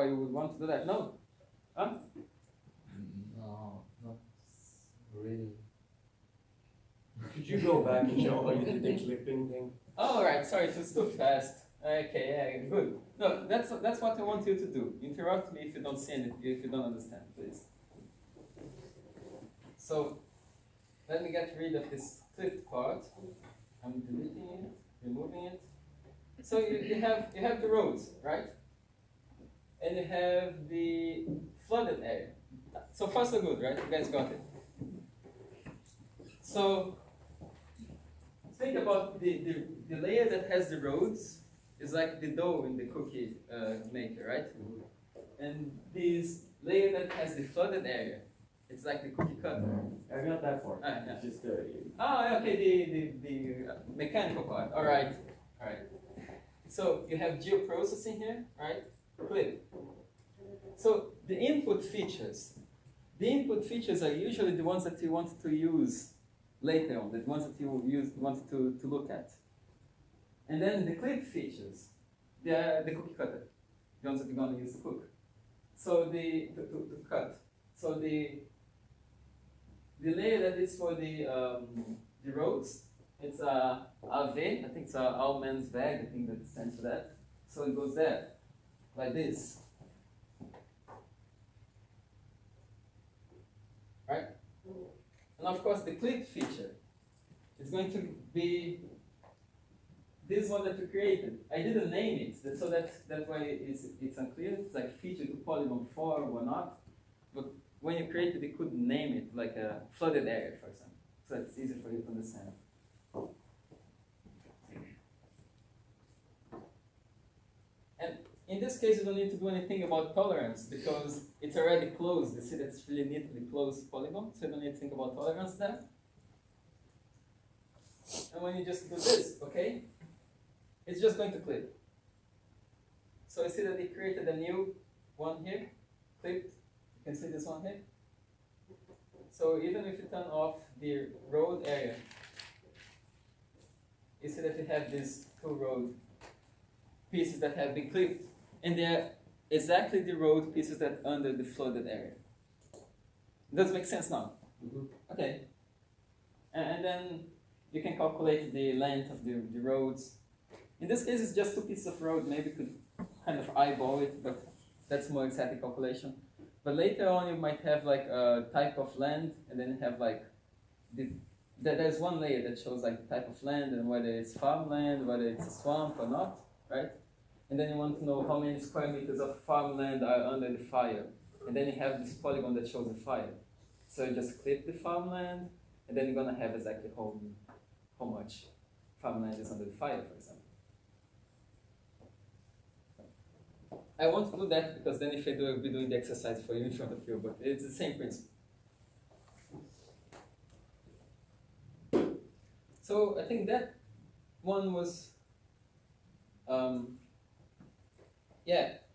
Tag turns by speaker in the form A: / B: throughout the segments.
A: why you would want to do that. No. Huh?
B: No, not really.
C: Could you go back and show how you did the clipping thing?
A: Oh, right. Sorry, it was too fast. Okay, yeah, good. No, that's what I want you to do. Interrupt me if you don't see it, if you don't understand, please. So, let me get rid of this clipped part. I'm deleting it, removing it. So you have the roads, right? And you have the flooded area. So far so good, right? You guys got it. So think about the layer that has the roads is like the dough in the cookie maker, right? And this layer that has the flooded area, it's like the cookie cutter.
C: I got that part.
A: Yeah.
C: It's just
A: Okay, the mechanical part. All right. So you have geoprocessing here, right? Clip. So the input features are usually the ones that you want to use later on, the ones that you want to look at. And then the clip features, the cookie cutter, the ones that you're going to use to cook. So to cut. So the layer that is for the roads, it's AV, I think it's Allmensweg, I think that stands for that. So it goes there, like this. Right? And of course the clip feature is going to be this one that you created. I didn't name it, so that's why it's unclear. It's like feature to polygon 4 or not. But when you created, you could name it like a flooded area, for example. So it's easier for you to understand. And in this case, you don't need to do anything about tolerance because it's already closed. You see that's really neatly closed polygon, so you don't need to think about tolerance there. And when you just do this, okay, it's just going to clip. So you see that it created a new one here, clipped. You can see this one here. So even if you turn off the road area, you see that you have these two road pieces that have been clipped, and they're exactly the road pieces that are under the flooded area. Does it make sense now?
C: Mm-hmm.
A: Okay. And then you can calculate the length of the roads. In this case, it's just two pieces of road. Maybe you could kind of eyeball it, but that's more exact calculation. But later on, you might have like a type of land, and then you have like there's one layer that shows like the type of land and whether it's farmland, whether it's a swamp or not, right? And then you want to know how many square meters of farmland are under the fire. And then you have this polygon that shows the fire. So you just clip the farmland, and then you're gonna have exactly how much farmland is under the fire, for example. I won't do that because then if I do, I'll be doing the exercise for you in front of you, but it's the same principle. So I think that one was,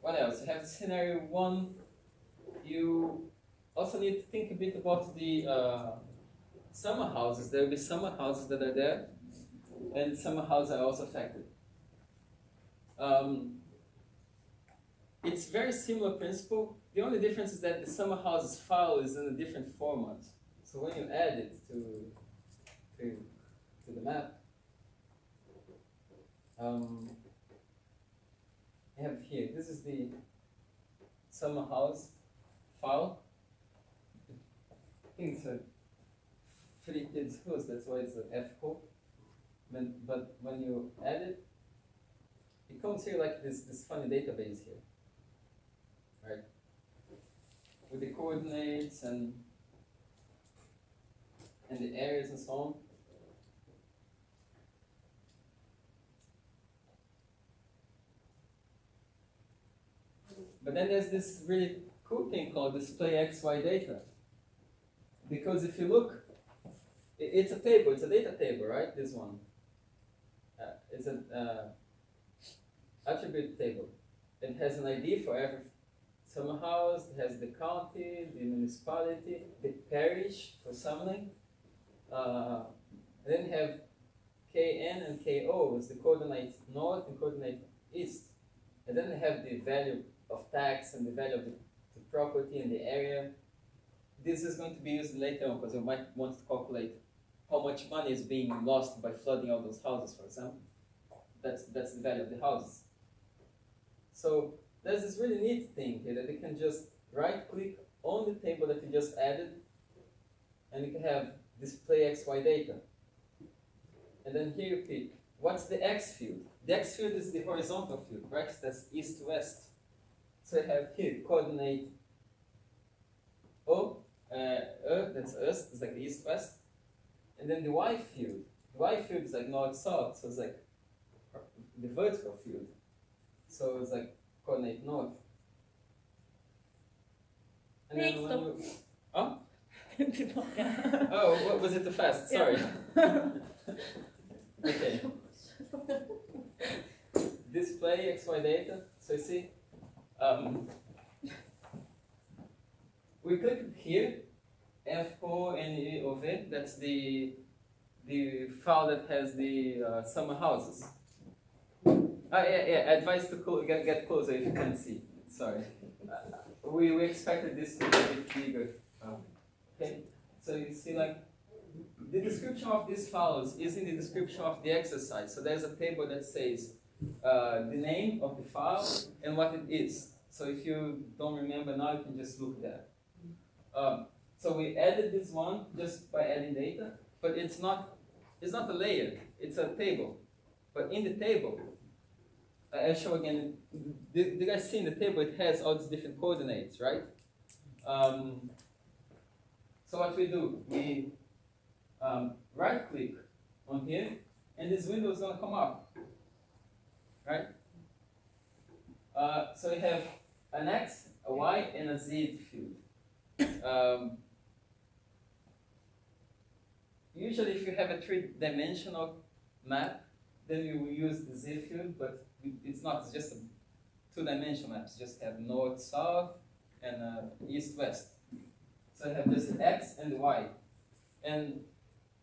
A: what else? You have scenario 1. You also need to think a bit about the summer houses. There will be summer houses that are there, and summer houses are also affected. It's very similar principle. The only difference is that the summer houses file is in a different format. So when you add it to the map, you have here, this is the summer house file. I think it's a fritted hus, that's why it's an F code. But when you add it, it comes here like this funny database here. Right? With the coordinates and the areas and so on. But then there's this really cool thing called display XY data. Because if you look, it's a table, it's a data table, right? This one. It's an attribute table. It has an ID for every summer house, it has the county, the municipality, the parish for summoning. And then you have KN and KO as the coordinate north and coordinate east. And then they have the value of tax and the value of the property and the area. This is going to be used later on because you might want to calculate how much money is being lost by flooding all those houses, for example. That's the value of the houses. So there's this really neat thing here that you can just right-click on the table that you just added, and you can have display XY data. And then here you pick, what's the X field? The X field is the horizontal field, right? That's east to west. So I have here coordinate O, that's us, it's like the east-west. And then the Y field. The Y field is like north-south, so it's like the vertical field. So it's like coordinate north. And then when you, oh? Oh, what was it too fast? Sorry. Okay. Display XY data. So you see, we click here, F4NEOV. That's the file that has the summer houses. Yeah. Advice to get closer if you can see. Sorry. We expected this to be a bit bigger. Okay. So you see, like, the description of these files is in the description of the exercise. So there's a table that says the name of the file and what it is. So if you don't remember now, you can just look there. So we added this one just by adding data, but it's not a layer, it's a table. But in the table, I'll show again, do you guys see in the table it has all these different coordinates, right? So what we do, we right click on here, and this window is going to come up, right? So we have an X, a Y, and a Z field. Usually if you have a three-dimensional map, then you will use the Z field, but it's not, it's just a two-dimensional map. You just have north, south, and east, west. So I have just the X and the Y. And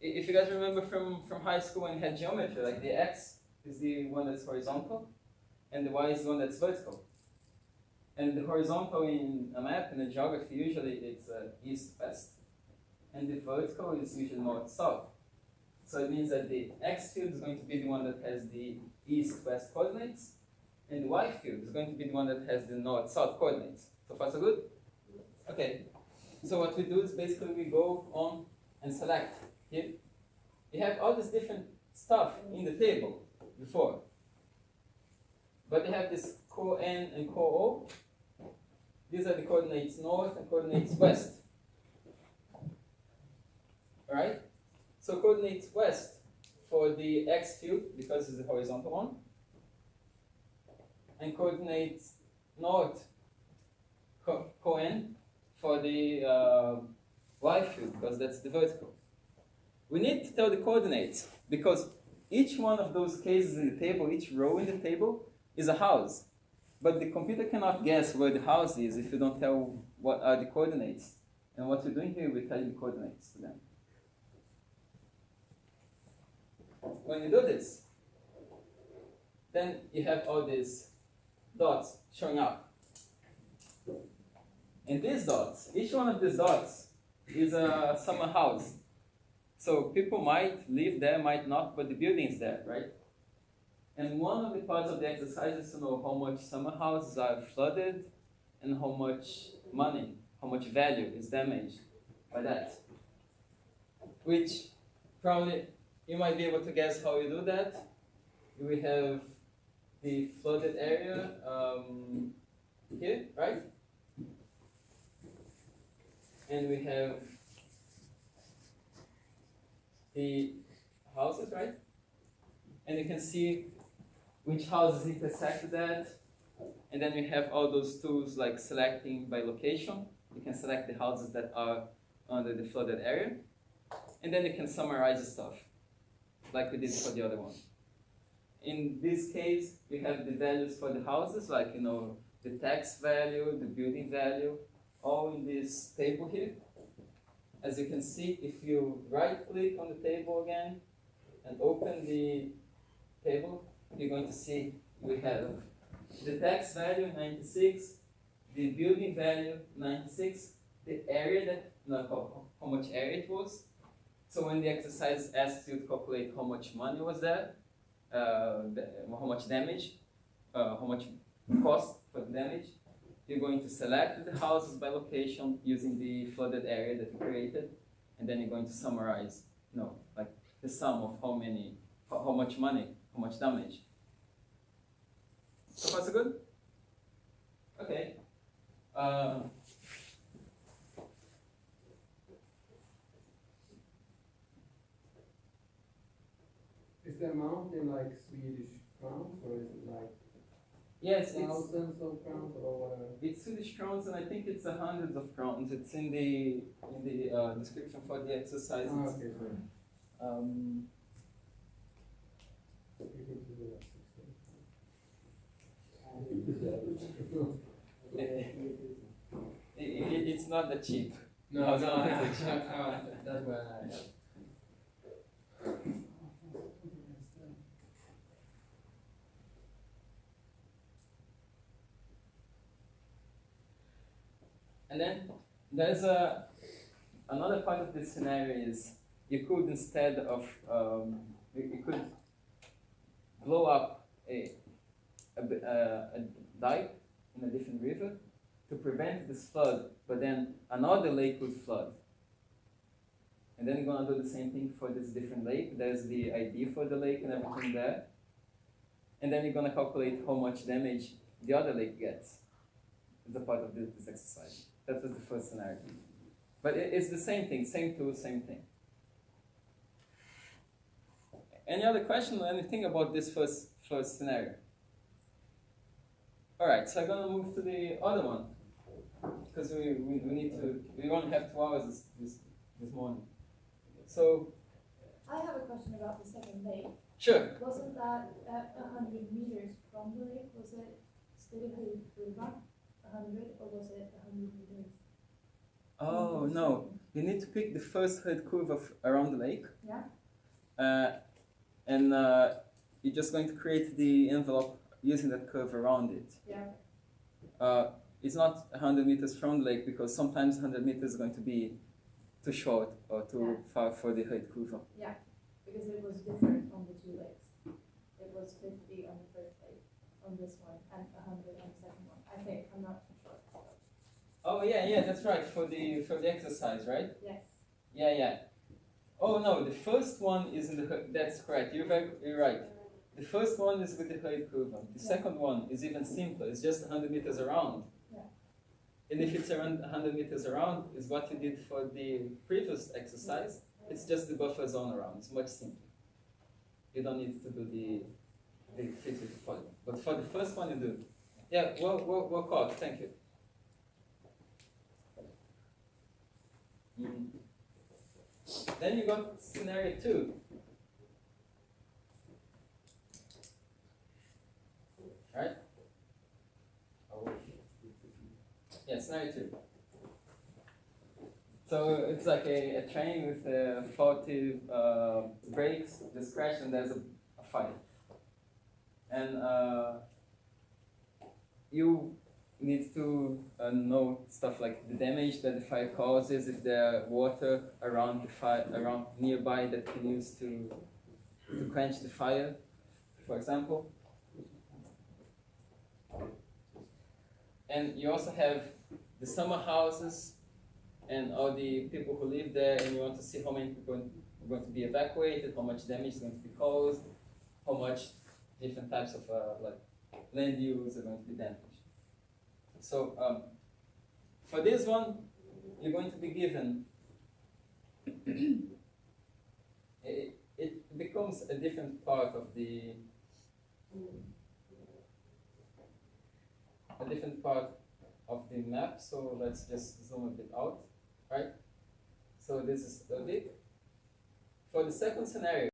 A: if you guys remember from high school when you had geometry, like the X is the one that's horizontal, and the Y is the one that's vertical. And the horizontal in a map, in a geography, usually it's east-west, and the vertical is usually north-south. So it means that the X field is going to be the one that has the east-west coordinates, and the Y field is going to be the one that has the north-south coordinates. So far, so good? Okay. So what we do is basically we go on and select here. You have all this different stuff in the table before, but they have this core N and core O. These are the coordinates north and coordinates west. Alright? So coordinates west for the X field, because it's the horizontal one, and coordinates north, co-N, for the Y field, because that's the vertical. We need to tell the coordinates, because each one of those cases in the table, each row in the table, is a house. But the computer cannot guess where the house is if you don't tell what are the coordinates. And what we're doing here, we're telling the coordinates to them. When you do this, then you have all these dots showing up. And these dots, each one of these dots is a summer house. So people might live there, might not, but the building is there, right? And one of the parts of the exercise is to know how much summer houses are flooded and how much money, how much value is damaged by that. Which probably you might be able to guess how you do that. We have the flooded area here, right? And we have the houses, right? And you can see which houses intersect with that. And then we have all those tools like selecting by location. You can select the houses that are under the flooded area. And then you can summarize the stuff, like we did for the other one. In this case, we have the values for the houses, like, you know, the tax value, the building value, all in this table here. As you can see, if you right-click on the table again and open the table, you're going to see we have the tax value 96, the building value 96, the area that, no, how much area it was. So when the exercise asks you to calculate how much money was there, how much damage, how much cost for the damage, you're going to select the houses by location using the flooded area that you created, and then you're going to summarize, like the sum of how much money, how much damage. So far so good? Okay.
D: Is the amount in like Swedish crowns or is it like
A: Yes,
D: thousands of crowns or whatever?
A: it's Swedish crowns, and I think it's hundreds of crowns. It's in the description for the exercise.
D: Ah,
A: It's,
D: okay, sorry. You could do that 16.
A: it's not that cheap.
D: No,
A: No,
D: that's why I.
A: And then there's another part of this scenario is you could, instead of you could blow up a dike in a different river to prevent this flood, but then another lake would flood. And then you're gonna do the same thing for this different lake. There's the ID for the lake and everything there. And then you're gonna calculate how much damage the other lake gets as a part of this exercise. That was the first scenario. But it's the same thing, same tool, same thing. Any other question or anything about this first scenario? All right, so I'm gonna move to the other one because we only have 2 hours this morning. So
E: I have a question about the second lake.
A: sure.
E: Wasn't that at 100 meters from the lake? Was it still a river, 100, or was it 100 meters?
A: Oh no, you need to pick the first head curve around the lake.
E: Yeah.
A: And you're just going to create the envelope using that curve around it.
E: Yeah.
A: It's not 100 meters from the lake because sometimes 100 meters is going to be too short or too far for the head curve.
E: Yeah. Because it was different on the 2 lakes. It was 50 on the first lake, on this one, and 100 on the second one. I think, I'm not sure.
A: Oh yeah, that's right, for the exercise, right?
E: Yes.
A: Yeah. Oh no, the first one is in the, that's correct, you're right. The first one is with the height curve. The second one is even simpler, it's just 100 meters around.
E: Yeah.
A: And if it's around 100 meters around, is what you did for the previous exercise, it's just the buffer zone around, it's much simpler. You don't need to do the fit with the polygon. But for the first one you do. Yeah, well caught, thank you. Then you got scenario 2. Right? Yeah, scenario 2. So it's like a train with faulty brakes, just crashed, and there's a fire. And you need to know stuff like the damage that the fire causes, if there are water around the fire, around nearby that can use to quench the fire, for example. And you also have the summer houses and all the people who live there, and you want to see how many people are going to be evacuated, how much damage is going to be caused, how much different types of like land use are going to be damaged. So for this one, you're going to be given, it becomes a different part of the, map, so let's just zoom a bit out, right? So this is a bit. For the second scenario,